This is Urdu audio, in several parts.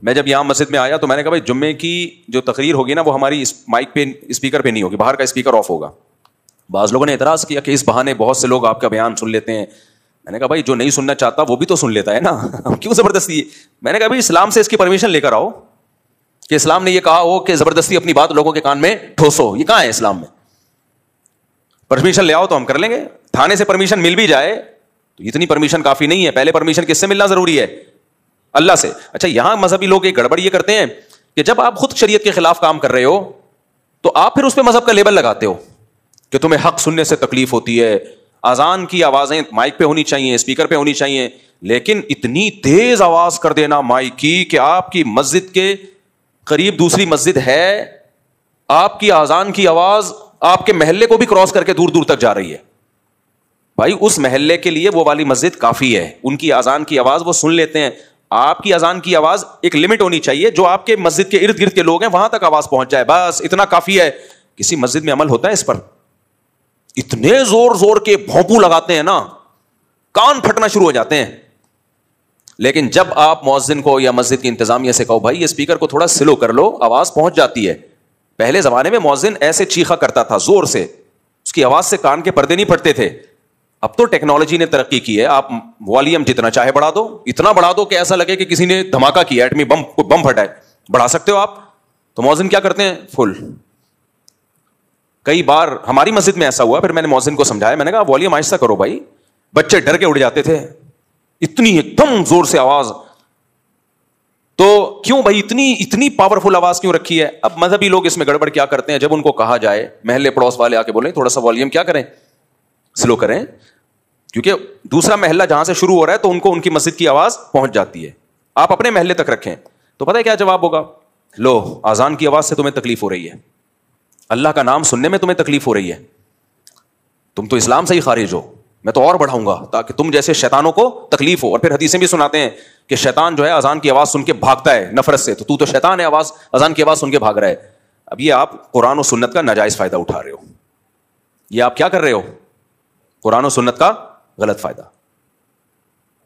میں جب یہاں مسجد میں آیا تو میں نے کہا بھائی جمعے کی جو تقریر ہوگی نا وہ ہماری مائک پہ اسپیکر پہ نہیں ہوگی, باہر کا اسپیکر آف ہوگا. بعض لوگوں نے اعتراض کیا کہ اس بہانے بہت سے لوگ آپ کا بیان سن لیتے ہیں. میں نے کہا بھائی جو نہیں سننا چاہتا وہ بھی تو سن لیتا ہے نا, کیوں زبردستی. میں نے کہا بھائی اسلام سے اس کی پرمیشن لے کر آؤ کہ اسلام نے یہ کہا ہو کہ زبردستی اپنی بات لوگوں کے کان میں ٹھوسو, یہ کہاں ہے اسلام میں. پرمیشن لے آؤ تو ہم کر لیں گے. تھانے سے پرمیشن مل بھی جائے تو اتنی پرمیشن کافی نہیں ہے, پہلے پرمیشن کس سے ملنا ضروری ہے؟ اللہ سے. اچھا یہاں مذہبی لوگ ایک گڑبڑ یہ کرتے ہیں کہ جب آپ خود شریعت کے خلاف کام کر رہے ہو تو آپ پھر اس پہ مذہب کا لیبل لگاتے ہو کہ تمہیں حق سننے سے تکلیف ہوتی ہے, اذان کی آوازیں مائک پہ ہونی چاہیے, اسپیکر پہ ہونی چاہیے, لیکن اتنی تیز آواز کر دینا مائک کی کہ آپ کی مسجد کے قریب دوسری مسجد ہے, آپ کی اذان کی آواز آپ کے محلے کو بھی کراس کر کے دور دور تک جا رہی ہے. بھائی اس محلے کے لیے وہ والی مسجد کافی ہے, ان کی اذان کی آواز وہ سن لیتے ہیں. آپ کی اذان کی آواز ایک لمٹ ہونی چاہیے, جو آپ کے مسجد کے ارد گرد کے لوگ ہیں وہاں تک آواز پہنچ جائے, بس اتنا کافی ہے. کسی مسجد میں عمل ہوتا ہے اس پر؟ اتنے زور زور کے بھونپو لگاتے ہیں نا, کان پھٹنا شروع ہو جاتے ہیں. لیکن جب آپ مؤذن کو یا مسجد کی انتظامیہ سے کہو بھائی یہ اسپیکر کو تھوڑا سلو کر لو, آواز پہنچ جاتی ہے. پہلے زمانے میں مؤذن ایسے چیخا کرتا تھا زور سے, اس کی آواز سے کان کے پردے نہیں پھٹتے تھے. اب تو ٹیکنالوجی نے ترقی کی ہے, آپ والیوم جتنا چاہے بڑھا دو, اتنا بڑھا دو کہ ایسا لگے کہ کسی نے دھماکہ کیا, ایٹمی بم پھٹا ہے, بڑھا سکتے ہو آپ. تو مؤذن کیا کرتے ہیں؟ فل. کئی بار ہماری مسجد میں ایسا ہوا, پھر میں نے مؤذن کو سمجھایا, میں نے کہا والیوم آہستہ کرو بھائی, بچے ڈر کے اڑ جاتے تھے, اتنی ایک دم زور سے آواز. تو کیوں بھائی اتنی پاورفل آواز کیوں رکھی ہے؟ اب مذہبی لوگ اس میں گڑبڑ کیا کرتے ہیں, جب ان کو کہا جائے, محلے پڑوس والے آ کے بولیں تھوڑا سا والیوم کیا کریں, سلو کریں, کیونکہ دوسرا محلہ جہاں سے شروع ہو رہا ہے تو ان کو ان کی مسجد کی آواز پہنچ جاتی ہے, آپ اپنے محلے تک رکھیں. تو پتہ ہے کیا جواب ہوگا؟ لو اذان کی آواز سے تمہیں تکلیف ہو رہی ہے, اللہ کا نام سننے میں تمہیں تکلیف ہو رہی ہے, تم تو اسلام سے ہی خارج ہو, میں تو اور بڑھاؤں گا تاکہ تم جیسے شیطانوں کو تکلیف ہو. اور پھر حدیثیں بھی سناتے ہیں کہ شیطان جو ہے اذان کی آواز سن کے بھاگتا ہے نفرت سے, تو شیطان ہے, اذان کی آواز سن کے بھاگ رہا ہے. اب یہ آپ قرآن و سنت کا ناجائز فائدہ اٹھا رہے ہو, یہ آپ کیا کر رہے ہو؟ قرآن و سنت کا غلط فائدہ.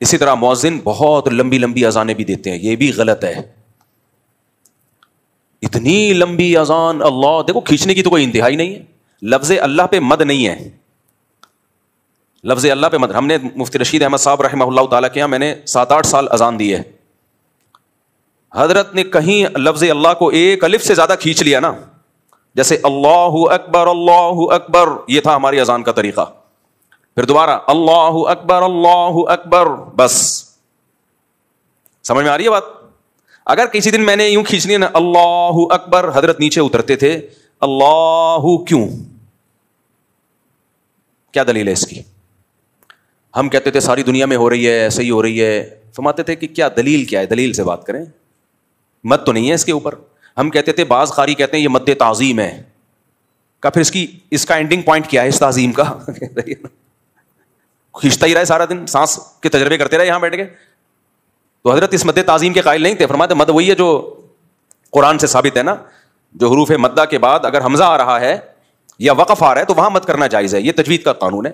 اسی طرح مؤذن بہت لمبی لمبی اذانیں بھی دیتے ہیں, یہ بھی غلط ہے. اتنی لمبی اذان, اللہ دیکھو کھینچنے کی تو کوئی انتہائی نہیں ہے. لفظ اللہ پہ مد نہیں ہے, لفظ اللہ پہ مد. ہم نے مفتی رشید احمد صاحب رحمہ اللہ تعالیٰ کے یہاں میں نے 7-8 سال اذان دی ہے. حضرت نے کہیں لفظ اللہ کو ایک الف سے زیادہ کھینچ لیا نا, جیسے اللہ اکبر, یہ تھا ہماری اذان کا طریقہ. پھر دوبارہ اللہ اکبر, بس. سمجھ میں آ رہی ہے بات؟ اگر کسی دن میں نے یوں کھینچ لیا نا اللہ اکبر, حضرت نیچے اترتے تھے, اللہ کیوں, کیا دلیل ہے اس کی؟ ہم کہتے تھے ساری دنیا میں ہو رہی ہے, ایسے ہی ہو رہی ہے. فرماتے تھے کہ کیا دلیل کیا ہے, دلیل سے بات کریں, مت تو نہیں ہے اس کے اوپر. ہم کہتے تھے بعض قاری کہتے ہیں یہ مد تعظیم ہے, کا پھر اس کا اینڈنگ پوائنٹ کیا ہے اس تعظیم کا؟ کھینچتا ہی رہے سارا دن, سانس کے تجربے کرتے رہے یہاں بیٹھ کے. تو حضرت اس مد تعظیم کے قائل نہیں تھے. فرماتے مد وہی ہے جو قرآن سے ثابت ہے نا, جو حروف مدہ کے بعد اگر حمزہ آ رہا ہے یا وقف آ رہا ہے تو وہاں مد کرنا جائز ہے, یہ تجوید کا قانون ہے.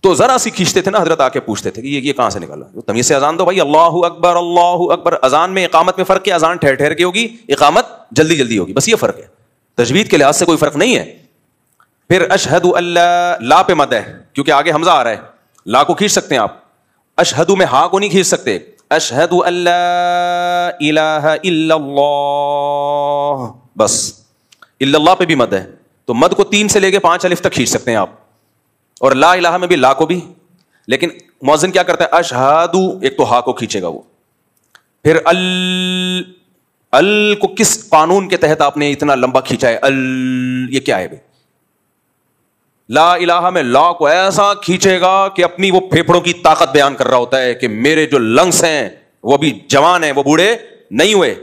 تو ذرا سی کھینچتے تھے نا, حضرت آ کے پوچھتے تھے کہ یہ کہاں سے نکالا, تمیز سے اذان دو بھائی, اللہ اکبر اللہ اکبر. اذان میں اقامت میں فرق ہے, اذان ٹھہر ٹھہر کے ہوگی, اقامت جلدی جلدی ہوگی, بس یہ فرق ہے. تجوید کے لحاظ سے کوئی فرق نہیں ہے. پھر اشہد اللہ, لا پہ مد ہے کیونکہ آگے حمزہ آ رہا ہے, لا کو کھینچ سکتے ہیں آپ. اشہد میں ہا کو نہیں کھینچ سکتے. اشہد اللہ الہ الا اللہ, بس. الا اللہ پہ بھی مد ہے, تو مد کو 3 سے لے کے 5 الف تک کھینچ سکتے ہیں آپ. اور لا الہ میں بھی لا کو بھی. لیکن مؤذن کیا کرتا ہے, اشہد, ایک تو ہا کو کھینچے گا وہ. پھر ال کو کس قانون کے تحت آپ نے اتنا لمبا کھینچا ہے, یہ کیا ہے بھائی؟ لا الہ میں لا کو ایسا کھینچے گا کہ اپنی وہ پھیپھڑوں کی طاقت بیان کر رہا ہوتا ہے کہ میرے جو لنگس ہیں وہ بھی جوان ہیں, وہ بوڑھے نہیں ہوئے.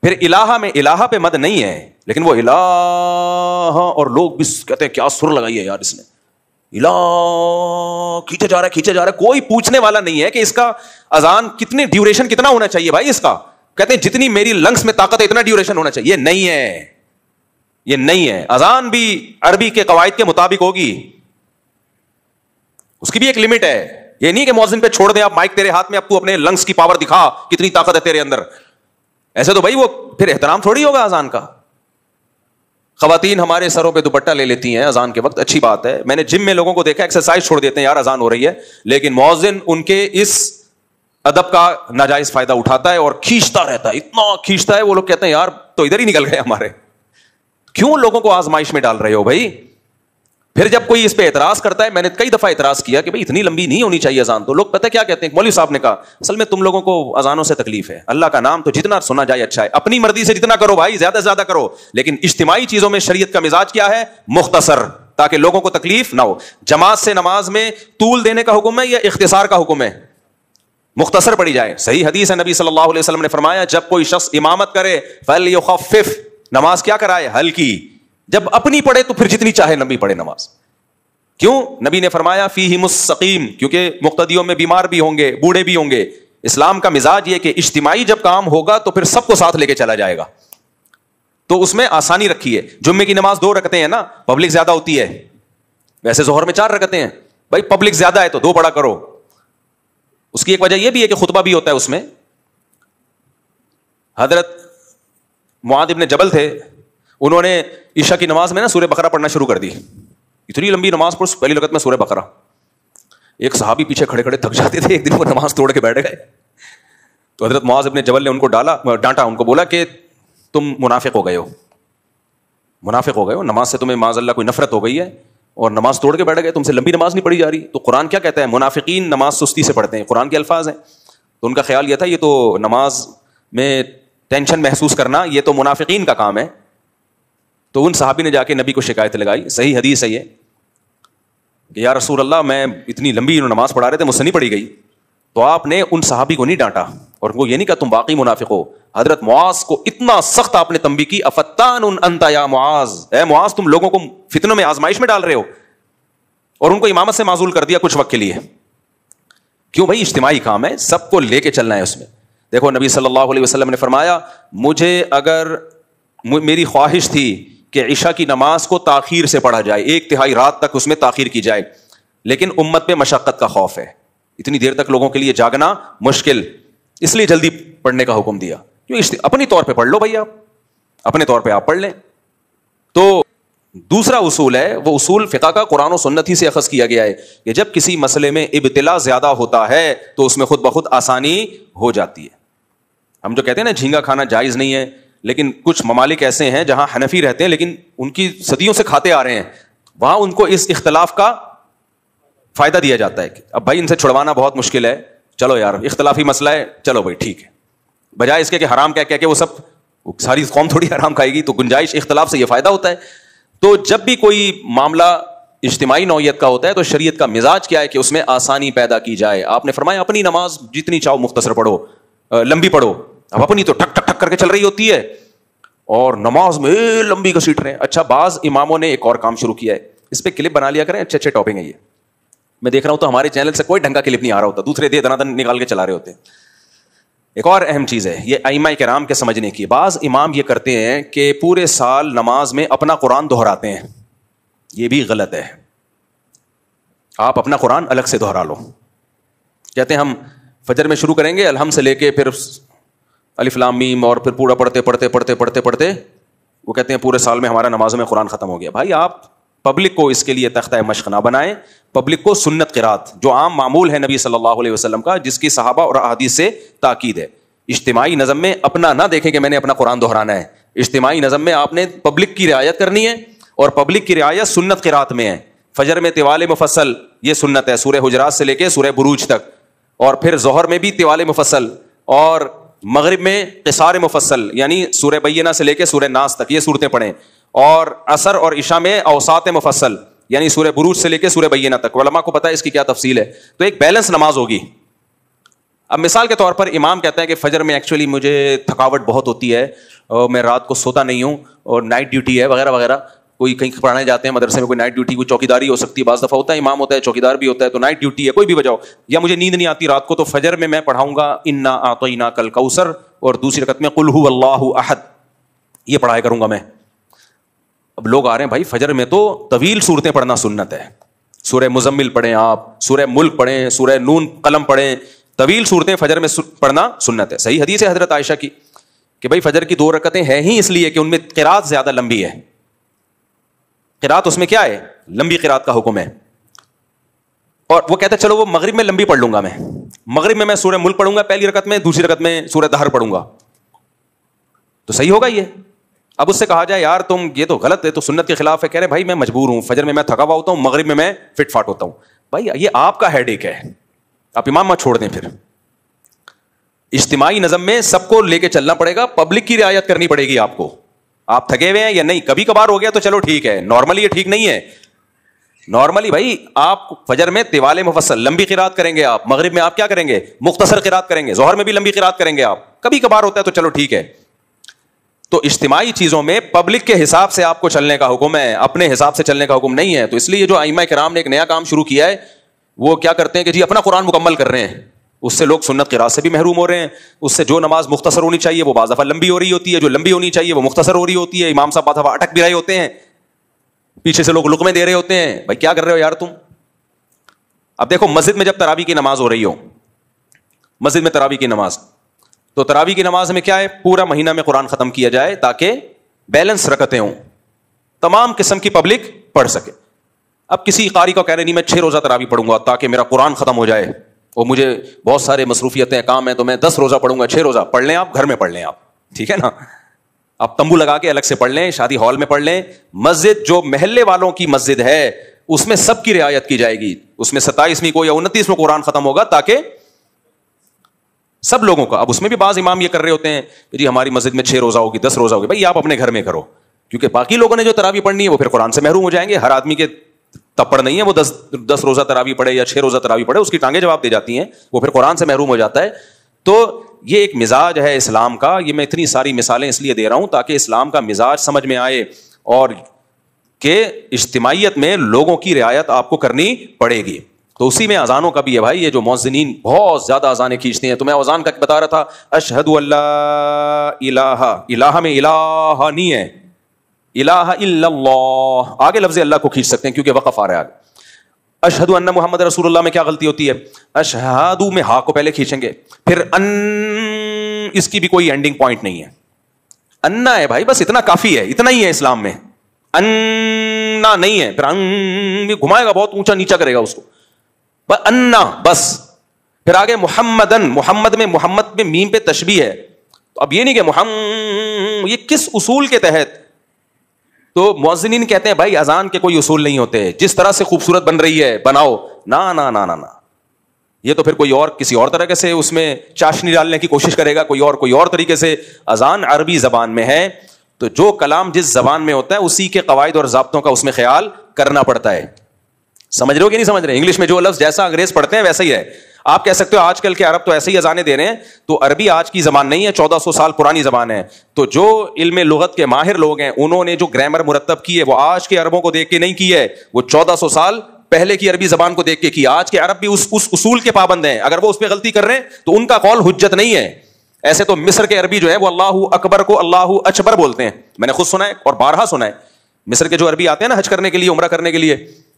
پھر الہ میں, الہ پہ مد نہیں ہے لیکن وہ الہ, اور لوگ بھی کہتے ہیں کیا سر لگائی ہے یار اس نے, الہ کھینچے جا رہا ہے. کوئی پوچھنے والا نہیں ہے کہ اس کا اذان کتنے ڈیوریشن کتنا ہونا چاہیے بھائی اس کا. کہتے ہیں جتنی میری لنگس میں طاقت ہے اتنا ڈیوریشن ہونا چاہیے. یہ نہیں ہے. اذان بھی عربی کے قواعد کے مطابق ہوگی, اس کی بھی ایک لمٹ ہے. یہ نہیں کہ مؤذن پہ چھوڑ دیں آپ مائک تیرے ہاتھ میں, اب تو اپنے لنگس کی پاور دکھا کتنی طاقت ہے تیرے اندر. ایسے تو بھائی وہ پھر احترام تھوڑی ہوگا اذان کا. خواتین ہمارے سروں پہ دوپٹہ لے لیتی ہیں اذان کے وقت, اچھی بات ہے. میں نے جم میں لوگوں کو دیکھا ایکسرسائز چھوڑ دیتے ہیں, یار اذان ہو رہی ہے, لیکن مؤذن ان کے اس ادب کا ناجائز فائدہ اٹھاتا ہے اور کھینچتا رہتا ہے, اتنا کھینچتا ہے وہ لوگ کہتے ہیں یار تو ادھر ہی نکل گئے ہمارے. کیوں لوگوں کو آزمائش میں ڈال رہے ہو بھائی؟ پھر جب کوئی اس پہ اعتراض کرتا ہے, میں نے کئی دفعہ اعتراض کیا کہ بھائی اتنی لمبی نہیں ہونی چاہیے اذان, تو لوگ پتہ کیا کہتے ہیں, مولوی صاحب نے کہا اصل میں تم لوگوں کو اذانوں سے تکلیف ہے, اللہ کا نام تو جتنا سنا جائے اچھا ہے, اپنی مرضی سے جتنا کرو بھائی, زیادہ سے زیادہ کرو, لیکن اجتماعی چیزوں میں شریعت کا مزاج کیا ہے, مختصر, تاکہ لوگوں کو تکلیف نہ ہو. جماعت سے نماز میں طول دینے کا حکم ہے یا اختصار کا حکم ہے؟ مختصر پڑھی جائے. صحیح حدیث ہے, نبی صلی اللہ علیہ وسلم نے فرمایا جب کوئی شخص امامت کرے فلیخفف, نماز کیا کرائے, ہلکی. جب اپنی پڑھے تو پھر جتنی چاہے لمبی پڑھے نماز. کیوں؟ نبی نے فرمایا فیہ مستقیم, کیونکہ مقتدیوں میں بیمار بھی ہوں گے, بوڑھے بھی ہوں گے. اسلام کا مزاج یہ کہ اجتماعی جب کام ہوگا تو پھر سب کو ساتھ لے کے چلا جائے گا, تو اس میں آسانی رکھی ہے. جمعے کی نماز 2 رکعتیں ہیں نا, پبلک زیادہ ہوتی ہے, ویسے ظہر میں 4 رکعتیں ہیں, بھائی پبلک زیادہ ہے تو 2 پڑھا کرو. اس کی ایک وجہ یہ بھی ہے کہ خطبہ بھی ہوتا ہے اس میں. حضرت معاذ ابن جبل تھے, انہوں نے عشاء کی نماز میں نا سورہ بقرہ پڑھنا شروع کر دی. اتنی لمبی نماز پڑھ, پہلی رکعت میں سورہ بقرہ. ایک صحابی پیچھے کھڑے کھڑے تھک جاتے تھے, ایک دن وہ نماز توڑ کے بیٹھ گئے. تو حضرت معاذ ابن جبل نے ان کو ڈانٹا, ان کو بولا کہ تم منافق ہو گئے ہو, نماز سے تمہیں معاذ اللہ کوئی نفرت ہو گئی ہے اور نماز توڑ کے بیٹھ گئے, تم سے لمبی نماز نہیں پڑھی جا رہی. تو قرآن کیا کہتا ہے, منافقین نماز سستی سے پڑھتے ہیں, قرآن کے الفاظ ہیں. تو ان کا خیال یہ تھا یہ تو نماز میں ٹینشن محسوس کرنا یہ تو منافقین کا کام ہے. تو ان صحابی نے جا کے نبی کو شکایت لگائی, صحیح حدیث ہے یہ, کہ یا رسول اللہ میں اتنی لمبی نماز پڑھا رہے تھے, مجھ سے نہیں پڑھی گئی. تو آپ نے ان صحابی کو نہیں ڈانٹا اور ان کو یہ نہیں کہا تم واقعی منافق ہو. حضرت معاذ کو اتنا سخت آپ نے تنبیہ کی, افتان انت یا معاذ, اے معاذ تم لوگوں کو فتنوں میں آزمائش میں ڈال رہے ہو, اور ان کو امامت سے معزول کر دیا کچھ وقت کے لیے. کیوں بھائی؟ اجتماعی کام ہے, سب کو لے کے چلنا ہے اس میں. دیکھو نبی صلی اللہ علیہ وسلم نے فرمایا مجھے اگر میری خواہش تھی کہ عشاء کی نماز کو تاخیر سے پڑھا جائے, 1/3 رات تک اس میں تاخیر کی جائے, لیکن امت پہ مشقت کا خوف ہے, اتنی دیر تک لوگوں کے لیے جاگنا مشکل, اس لیے جلدی پڑھنے کا حکم دیا. کیوں؟ اپنی طور پہ پڑھ لو بھائی, آپ اپنے طور پہ آپ پڑھ لیں. تو دوسرا اصول ہے, وہ اصول فقہ کا قرآن و سنت ہی سے اخذ کیا گیا ہے کہ جب کسی مسئلے میں ابتلا زیادہ ہوتا ہے تو اس میں خود بخود آسانی ہو جاتی ہے. ہم جو کہتے ہیں نا جھینگا کھانا جائز نہیں ہے, لیکن کچھ ممالک ایسے ہیں جہاں حنفی رہتے ہیں لیکن ان کی صدیوں سے کھاتے آ رہے ہیں, وہاں ان کو اس اختلاف کا فائدہ دیا جاتا ہے کہ اب بھائی ان سے چھڑوانا بہت مشکل ہے, چلو یار اختلافی مسئلہ ہے, چلو بھائی ٹھیک ہے, بجائے اس کے کہ حرام کہہ کے وہ سب ساری قوم تھوڑی حرام کھائے گی, تو گنجائش اختلاف سے یہ فائدہ ہوتا ہے. تو جب بھی کوئی معاملہ اجتماعی نوعیت کا ہوتا ہے تو شریعت کا مزاج کیا ہے کہ اس میں آسانی پیدا کی جائے. آپ نے فرمایا اپنی نماز جتنی چاہو مختصر پڑھو, لمبی پڑھو. اب اپنی تو ٹک ٹک ٹک کر کے چل رہی ہوتی ہے اور نماز میں لمبی گھسیٹ رہے ہیں. اچھا, بعض اماموں نے ایک اور کام شروع کیا ہے, اس پہ کلپ بنا لیا کریں, اچھے اچھے ٹاپک ہیں یہ. میں دیکھ رہا ہوں تو ہمارے چینل سے کوئی ڈھنگ کا کلپ نہیں آ رہا ہوتا, دوسرے دے دنادن نکال کے چلا رہے ہوتے ہیں. ایک اور اہم چیز ہے یہ ائمہ کرام کے سمجھنے کی. بعض امام یہ کرتے ہیں کہ پورے سال نماز میں اپنا قرآن دہراتے ہیں, یہ بھی غلط ہے. آپ اپنا قرآن الگ سے دہرا لو. کہتے ہیں ہم فجر میں شروع کریں گے الحمد سے لے کے پھر الف لام میم اور پھر پورا پڑھتے پڑھتے پڑھتے پڑھتے پڑھتے وہ کہتے ہیں پورے سال میں ہمارا نمازوں میں قرآن ختم ہو گیا. بھائی آپ پبلک کو اس کے لیے تختہ مشق نہ بنائیں, پبلک کو سنت قرات جو عام معمول ہے نبی صلی اللہ علیہ وسلم کا, جس کی صحابہ اور احادیث سے تاکید ہے. اجتماعی نظم میں اپنا نہ دیکھیں کہ میں نے اپنا قرآن دہرانا ہے. اجتماعی نظم میں آپ نے پبلک کی رعایت کرنی ہے, اور پبلک کی رعایت سنت قرات میں ہے. فجر میں طوال مفصل یہ سنت ہے, سورہ حجرات سے لے کے سورہ بروج تک, اور پھر ظہر میں بھی طوال مفصل, اور مغرب میں قصار مفصل یعنی سورہ بینہ سے لے کے سورہ ناس تک یہ صورتیں پڑھیں, اور عصر اور عشاء میں اوساط مفصل یعنی سورہ بروج سے لے کے سورہ بینہ تک. علماء کو پتہ ہے اس کی کیا تفصیل ہے. تو ایک بیلنس نماز ہوگی. اب مثال کے طور پر امام کہتا ہے کہ فجر میں ایکچولی مجھے تھکاوٹ بہت ہوتی ہے اور میں رات کو سوتا نہیں ہوں اور نائٹ ڈیوٹی ہے وغیرہ وغیرہ. کوئی کہیں پڑھانے جاتے ہیں مدرسے میں, کوئی نائٹ ڈیوٹی, کوئی چوکیداری ہو سکتی ہے, بعض دفعہ ہوتا ہے امام ہوتا ہے چوکیدار بھی ہوتا ہے, تو نائٹ ڈیوٹی ہے, کوئی بھی وجہ ہو, یا مجھے نیند نہیں آتی رات کو, تو فجر میں پڑھاؤں گا انا اعطیناک الکوثر, اور دوسری رکعت میں قل ھو اللہ احد, یہ پڑھایا کروں گا میں. اب لوگ آ رہے ہیں بھائی فجر میں تو طویل صورتیں پڑھنا سنت ہے, سورہ مزمل پڑھیں آپ, سورہ ملک پڑھیں, سورہ نون قلم پڑھیں, طویل صورتیں فجر میں پڑھنا سنت ہے. صحیح حدیث ہے حضرت عائشہ کی کہ بھائی فجر کی 2 رکعتیں ہیں ہی اس لیے کہ ان میں قرات زیادہ لمبی ہے. قرات اس میں کیا ہے, لمبی قرات کا حکم ہے. اور وہ کہتے ہیں چلو وہ مغرب میں لمبی پڑھ لوں گا, میں مغرب میں سورہ ملک پڑھوں گا پہلی رکعت میں, دوسری رکعت میں سورہ دہر پڑھوں گا, تو صحیح ہوگا یہ. اب اس سے کہا جائے یار تم یہ تو غلط ہے, تو سنت کے خلاف ہے. کہہ رہے بھائی میں مجبور ہوں, فجر میں تھکا ہوا ہوتا ہوں, مغرب میں فٹ فاٹ ہوتا ہوں. بھائی یہ آپ کا ہیڈ ایک ہے, آپ امام مت چھوڑ دیں. پھر اجتماعی نظم میں سب کو لے کے چلنا پڑے گا, پبلک کی رعایت کرنی پڑے گی آپ کو. آپ تھکے ہوئے ہیں یا نہیں, کبھی کبھار ہو گیا تو چلو ٹھیک ہے, نارملی یہ ٹھیک نہیں ہے. نارملی بھائی آپ فجر میں طوال مفصل لمبی قرات کریں گے, آپ مغرب میں آپ کیا کریں گے, مختصر قرات کریں گے, ظہر میں بھی لمبی قرات کریں گے آپ. کبھی کبھار ہوتا ہے تو چلو ٹھیک ہے. تو اجتماعی چیزوں میں پبلک کے حساب سے آپ کو چلنے کا حکم ہے, اپنے حساب سے چلنے کا حکم نہیں ہے. تو اس لیے جو ائمہ کرام نے ایک نیا کام شروع کیا ہے, وہ کیا کرتے ہیں کہ جی اپنا قرآن مکمل کر رہے ہیں. اس سے لوگ سنت قرات سے بھی محروم ہو رہے ہیں. اس سے جو نماز مختصر ہونی چاہیے وہ بعض دفعہ لمبی ہو رہی ہوتی ہے, جو لمبی ہونی چاہیے وہ مختصر ہو رہی ہوتی ہے. امام صاحب بعض دفعہ اٹک بھی رہے ہوتے ہیں, پیچھے سے لوگ لقمے دے رہے ہوتے ہیں. بھائی کیا کر رہے ہو یار تم. اب دیکھو مسجد میں جب تراویح کی نماز ہو رہی ہو, مسجد میں تراویح کی نماز, تو تراویح کی نماز میں کیا ہے, پورا مہینہ میں قرآن ختم کیا جائے تاکہ بیلنس رکعتیں ہوں, تمام قسم کی پبلک پڑھ سکے. اب کسی قاری کو کہہ رہے نہیں میں 6 روزہ تراویح پڑھوں گا تاکہ میرا قرآن ختم ہو جائے, اور مجھے بہت سارے مصروفیتیں کام ہیں تو میں 10 روزہ پڑھوں گا. 6 روزہ پڑھ لیں آپ, گھر میں پڑھ لیں آپ, ٹھیک ہے نا. آپ تمبو لگا کے الگ سے پڑھ لیں, شادی ہال میں پڑھ لیں. مسجد جو محلے والوں کی مسجد ہے اس میں سب کی رعایت کی جائے گی. اس میں 27ویں کو یا 29ویں قرآن ختم ہوگا تاکہ سب لوگوں کا. اب اس میں بھی بعض امام یہ کر رہے ہوتے ہیں کہ جی ہماری مسجد میں 6 روزہ ہوگی, 10 روزہ ہوگی. بھائی آپ اپنے گھر میں کرو, کیونکہ باقی لوگوں نے جو تراویح پڑھنی ہے وہ پھر قرآن سے محروم ہو جائیں گے. ہر آدمی کے تپڑ نہیں ہے وہ 10 روزہ تراویح پڑھے یا 6 روزہ تراویح پڑھے, اس کی ٹانگیں جواب دے جاتی ہیں, وہ پھر قرآن سے محروم ہو جاتا ہے. تو یہ ایک مزاج ہے اسلام کا. یہ میں اتنی ساری مثالیں اس لیے دے رہا ہوں تاکہ اسلام کا مزاج سمجھ میں آئے, اور کہ اجتماعیت میں لوگوں کی رعایت آپ کو کرنی پڑے گی. تو اسی میں اذانوں کا بھی ہے بھائی. یہ جو مؤذنین بہت زیادہ اذانیں کھینچتے ہیں, تو میں اذان کا بتا رہا تھا, اشہد اللہ الہ, الہ میں الہ نہیں ہے, الہ الا اللہ, آگے لفظ اللہ کو کھینچ سکتے ہیں کیونکہ وقف آ رہا ہے آگے. اشہد ان محمد رسول اللہ میں کیا غلطی ہوتی ہے, اشہد میں ہا کو پہلے کھینچیں گے, پھر ان, اس کی بھی کوئی اینڈنگ پوائنٹ نہیں ہے, انا ہے بھائی, بس اتنا کافی ہے, اتنا ہی ہے اسلام میں. انا نہیں ہے, پھر ان گھمائے گا بہت اونچا نیچا کرے گا اس کو, انا بس. پھر آگے محمدن, محمد میں میم پہ تشبیہ ہے. تو اب یہ نہیں کہ محمد, یہ کس اصول کے تحت. تو مؤذنین کہتے ہیں بھائی اذان کے کوئی اصول نہیں ہوتے, جس طرح سے خوبصورت بن رہی ہے بناؤ. نا نا نا نا نا, یہ تو پھر کوئی اور کسی اور طرح سے اس میں چاشنی ڈالنے کی کوشش کرے گا, کوئی اور طریقے سے. اذان عربی زبان میں ہے, تو جو کلام جس زبان میں ہوتا ہے اسی کے قواعد اور ضابطوں کا اس میں خیال کرنا پڑتا ہے. سمجھ رہے ہو کہ نہیں سمجھ رہے؟ انگلش میں جو لفظ جیسا انگریز پڑھتے ہیں ویسا ہی ہے. آپ کہہ سکتے ہو آج کل کے عرب تو ایسے ہی اذانیں دے رہے ہیں, تو عربی آج کی زبان نہیں ہے, 1400 سال پرانی زبان ہے. تو جو علم لغت کے ماہر لوگ ہیں انہوں نے جو گرامر مرتب کی ہے وہ آج کے عربوں کو دیکھ کے نہیں کی ہے, وہ 1400 سال پہلے کی عربی زبان کو دیکھ کے کی. آج کے عرب بھی اس اصول کے پابند ہیں, اگر وہ اس پہ غلطی کر رہے ہیں تو ان کا قول حجت نہیں ہے. ایسے تو مصر کے عربی جو ہے وہ اللہ اکبر کو اللہ اکبر بولتے ہیں, میں نے خود سنا ہے اور بارہا سنا ہے. مصر کے جو عربی آتے ہیں نا حج کرنے کے لیے, عمرہ کرنے کے لیے,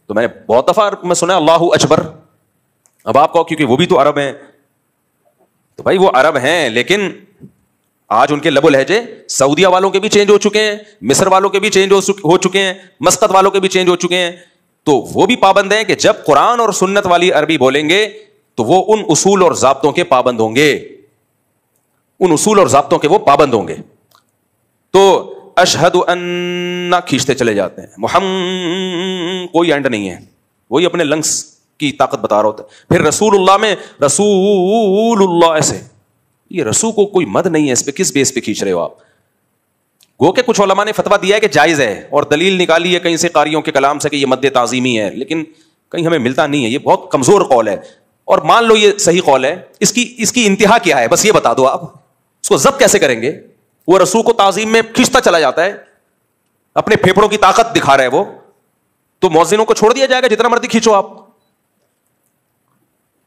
تو میں نے بہت دفعہ میں سنا اللہ اکبر. اب آپ کہو کیونکہ وہ بھی تو عرب ہیں, تو بھائی وہ عرب ہیں, لیکن آج ان کے لب و لہجے سعودیہ والوں کے بھی چینج ہو چکے ہیں, مصر والوں کے بھی چینج ہو چکے ہیں, مسقط والوں کے بھی چینج ہو چکے ہیں. تو وہ بھی پابند ہیں کہ جب قرآن اور سنت والی عربی بولیں گے تو وہ ان اصول اور ضابطوں کے پابند ہوں گے, ان اصول اور ضابطوں کے وہ پابند ہوں گے. تو اشہد ان کھینچتے چلے جاتے ہیں, محمد کوئی اینڈ نہیں ہے, وہی اپنے لنگس کی طاقت بتا رہا ہوتا ہے. پھر رسول اللہ میں رسول اللہ, ایسے یہ رسول کو کوئی مد نہیں ہے, اس پہ کس بیس پہ کھینچ رہے ہو آپ؟ گو کہ کچھ علماء نے فتویٰ دیا ہے کہ جائز ہے, اور دلیل نکالی ہے کہیں سے قاریوں کے کلام سے کہ یہ مد تعظیمی ہے, لیکن کہیں ہمیں ملتا نہیں ہے. یہ بہت کمزور قول ہے, اور مان لو یہ صحیح قول ہے, اس کی انتہا کیا ہے بس یہ بتا دو آپ, اس کو ضبط کیسے کریں گے؟ وہ رسول کو تعظیم میں کھینچتا چلا جاتا ہے, اپنے پھیپھڑوں کی طاقت دکھا رہا ہے وہ, تو مؤذنوں کو چھوڑ دیا جائے گا جتنا مرضی کھینچو آپ.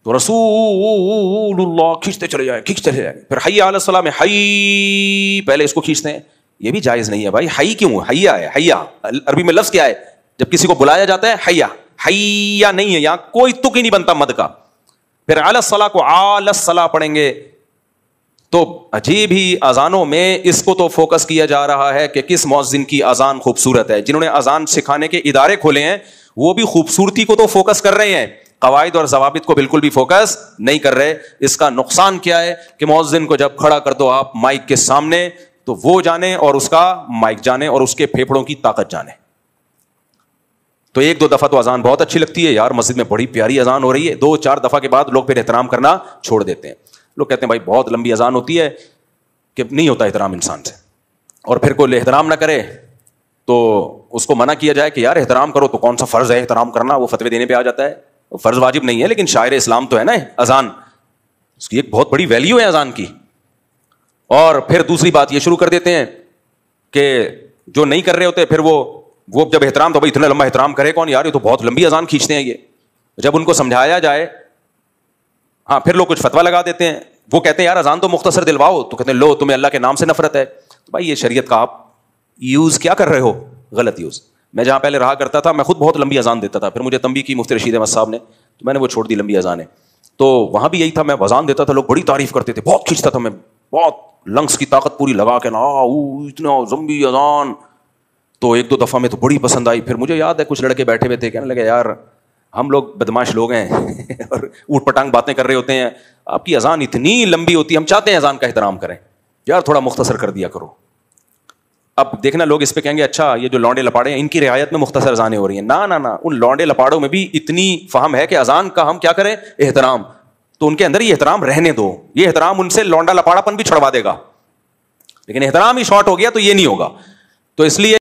تو رسول اللہ کھینچتے چلے جائیں, پھر حی علی الصلاۃ میں حی پہلے اس کو کھینچتے ہیں, یہ بھی جائز نہیں ہے بھائی. حی کیوں؟ حیا ہے, حیا عربی میں لفظ کیا ہے؟ جب کسی کو بلایا جاتا ہے حیا حیا نہیں ہے, یہاں کوئی تک ہی نہیں بنتا مد کا. پھر علی الصلاۃ کو علی الصلاۃ پڑھیں گے. تو عجیب ہی اذانوں میں اس کو تو فوکس کیا جا رہا ہے کہ کس مؤذن کی اذان خوبصورت ہے. جنہوں نے اذان سکھانے کے ادارے کھولے ہیں وہ بھی خوبصورتی کو تو فوکس کر رہے ہیں, قواعد اور ضوابط کو بالکل بھی فوکس نہیں کر رہے. اس کا نقصان کیا ہے کہ مؤذن کو جب کھڑا کر دو آپ مائک کے سامنے تو وہ جانے اور اس کا مائک جانے اور اس کے پھیپھڑوں کی طاقت جانے. تو ایک دو دفعہ تو اذان بہت اچھی لگتی ہے, یار مسجد میں بڑی پیاری اذان ہو رہی ہے. 2-4 دفعہ کے بعد لوگ پھر احترام کرنا چھوڑ دیتے ہیں. لوگ کہتے ہیں بھائی بہت لمبی اذان ہوتی ہے, کہ نہیں ہوتا احترام انسان سے. اور پھر کوئی احترام نہ کرے تو اس کو منع کیا جائے کہ یار احترام کرو, تو کون سا فرض ہے احترام کرنا, وہ فتوے دینے پہ آ جاتا ہے. فرض واجب نہیں ہے لیکن شاعر اسلام تو ہے نا اذان, اس کی ایک بہت بڑی ویلیو ہے اذان کی. اور پھر دوسری بات یہ شروع کر دیتے ہیں کہ جو نہیں کر رہے ہوتے پھر وہ جب احترام, تو بھائی اتنا لمبا احترام کرے کون یار, یہ تو بہت لمبی اذان کھینچتے ہیں یہ. جب ان کو سمجھایا جائے ہاں پھر لوگ کچھ فتویٰ لگا دیتے ہیں. وہ کہتے ہیں یار اذان تو مختصر دلواؤ, تو کہتے ہیں لو تمہیں اللہ کے نام سے نفرت ہے. تو بھائی یہ شریعت کا آپ یوز کیا کر رہے ہو, غلط یوز. میں جہاں پہلے رہا کرتا تھا میں خود بہت لمبی اذان دیتا تھا, پھر مجھے تنبیہ کی مفتی رشید احمد صاحب نے, تو میں نے وہ چھوڑ دی لمبی اذانیں. تو وہاں بھی یہی تھا, میں اذان دیتا تھا, لوگ بڑی تعریف کرتے تھے, بہت کھینچتا تھا میں, بہت لنگس کی طاقت پوری لگا کے نا اتنا لمبی اذان. تو 1-2 دفعہ میں تو بڑی پسند آئی. پھر مجھے یاد ہے کچھ لڑکے بیٹھے ہوئے تھے, کہنے لگے یار ہم لوگ بدماش لوگ ہیں اور اوٹ پٹانگ باتیں کر رہے ہوتے ہیں, آپ کی اذان اتنی لمبی ہوتی ہے, ہم چاہتے ہیں اذان کا احترام کریں, یار تھوڑا مختصر کر دیا کرو. اب دیکھنا لوگ اس پہ کہیں گے اچھا یہ جو لونڈے لپاڑے ہیں ان کی رعایت میں مختصر اذانیں ہو رہی ہیں. نہ ان لونڈے لپاڑوں میں بھی اتنی فہم ہے کہ اذان کا ہم کیا کریں, احترام. تو ان کے اندر یہ احترام رہنے دو, یہ احترام ان سے لونڈا لپاڑا پن بھی چھڑوا دے گا. لیکن احترام ہی شارٹ ہو گیا تو یہ نہیں ہوگا. تو اس لیے